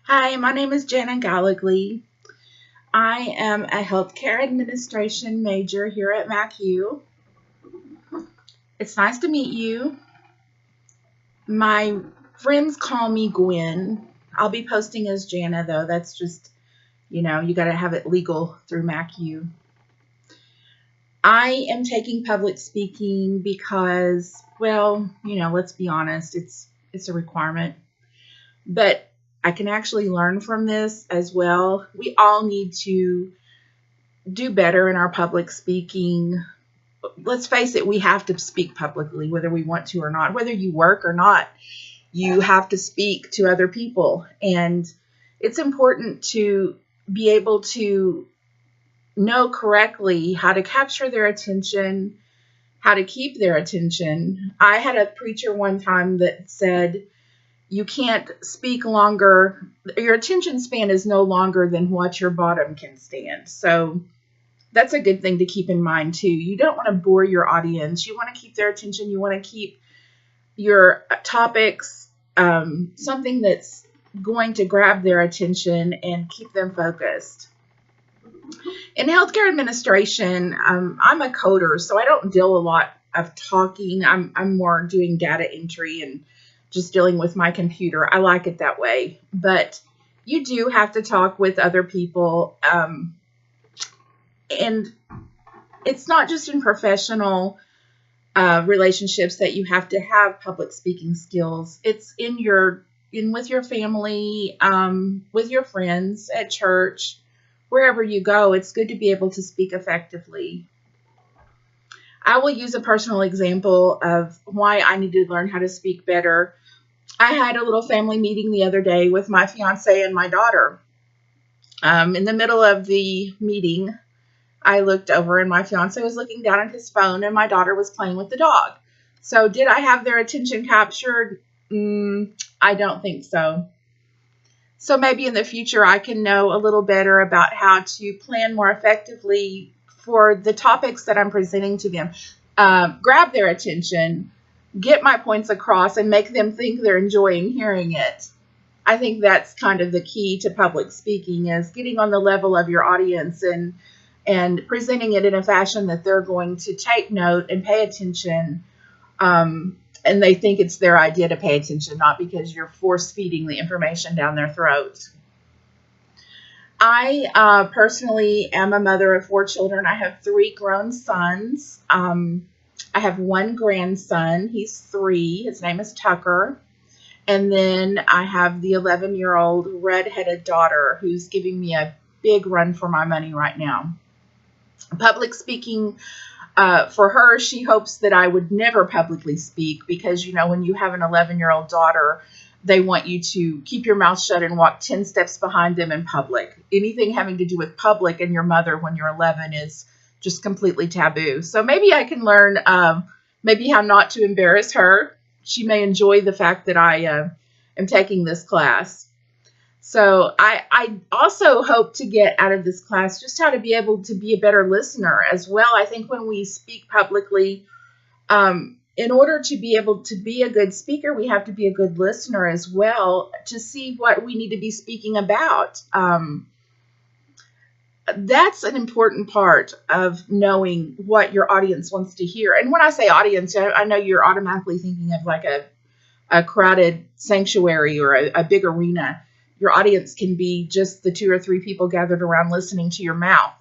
Hi, my name is Jana Gallagly. I am a healthcare administration major here at MacU. It's nice to meet you. My friends call me Gwen. I'll be posting as Jana though. That's just, you got to have it legal through MacU. I am taking public speaking because, well, let's be honest, it's a requirement. But I can actually learn from this as well. We all need to do better in our public speaking. Let's face it, we have to speak publicly, whether we want to or not. Whether you work or not, you have to speak to other people. And it's important to be able to know correctly how to capture their attention, how to keep their attention. I had a preacher one time that said, you can't speak longer. Your attention span is no longer than what your bottom can stand. So that's a good thing to keep in mind too. You don't want to bore your audience. You want to keep their attention. You want to keep your topics something that's going to grab their attention and keep them focused. In healthcare administration, I'm a coder, so I don't deal a lot of talking. I'm more doing data entry and just dealing with my computer. I like it that way. But you do have to talk with other people. And it's not just in professional relationships that you have to have public speaking skills. It's with your family, with your friends at church, wherever you go. It's good to be able to speak effectively. I will use a personal example of why I need to learn how to speak better. I had a little family meeting the other day with my fiance and my daughter. In the middle of the meeting, I looked over and my fiance was looking down at his phone and my daughter was playing with the dog. So did I have their attention captured? I don't think so. So maybe in the future I can know a little better about how to plan more effectively for the topics that I'm presenting to them. Grab their attention, get my points across, and make them think they're enjoying hearing it. I think that's kind of the key to public speaking, is getting on the level of your audience and presenting it in a fashion that they're going to take note and pay attention. And they think it's their idea to pay attention, not because you're force feeding the information down their throat. I personally am a mother of 4 children. I have 3 grown sons. I have 1 grandson. He's 3. His name is Tucker. And then I have the 11-year-old redheaded daughter who's giving me a big run for my money right now. Public speaking, for her, she hopes that I would never publicly speak because, when you have an 11-year-old daughter, they want you to keep your mouth shut and walk 10 steps behind them in public. Anything having to do with public and your mother when you're 11 is just completely taboo. So maybe I can learn maybe how not to embarrass her. She may enjoy the fact that I am taking this class. So I also hope to get out of this class just how to be able to be a better listener as well. I think when we speak publicly, in order to be able to be a good speaker, we have to be a good listener as well to see what we need to be speaking about. That's an important part of knowing what your audience wants to hear. And when I say audience, I know you're automatically thinking of like a crowded sanctuary or a big arena. Your audience can be just the 2 or 3 people gathered around listening to your mouth.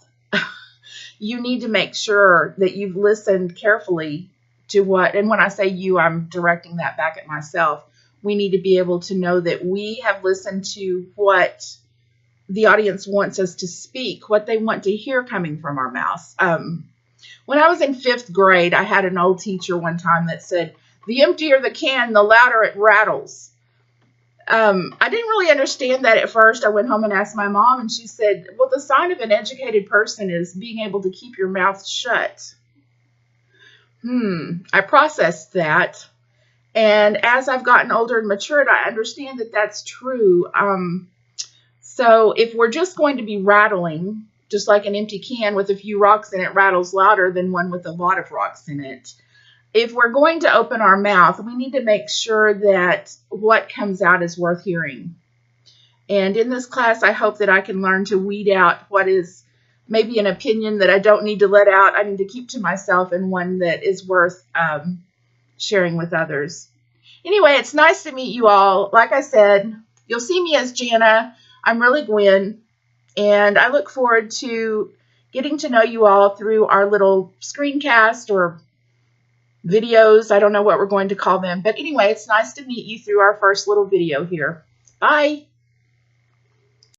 You need to make sure that you've listened carefully to what, and when I say you, I'm directing that back at myself. We need to be able to know that we have listened to what the audience wants us to speak, what they want to hear coming from our mouths. When I was in 5th grade, I had an old teacher one time that said, the emptier the can, the louder it rattles. I didn't really understand that at first. I went home and asked my mom, and she said, well, the sign of an educated person is being able to keep your mouth shut. I processed that. And as I've gotten older and matured, I understand that that's true. So if we're just going to be rattling, just like an empty can with a few rocks in it rattles louder than one with a lot of rocks in it. If we're going to open our mouth, we need to make sure that what comes out is worth hearing. And in this class, I hope that I can learn to weed out what is maybe an opinion that I don't need to let out, I need to keep to myself, and one that is worth sharing with others. Anyway, it's nice to meet you all. Like I said, you'll see me as Jana. I'm really Gwen, and I look forward to getting to know you all through our little screencast or videos. I don't know what we're going to call them. But anyway, it's nice to meet you through our first little video here. Bye.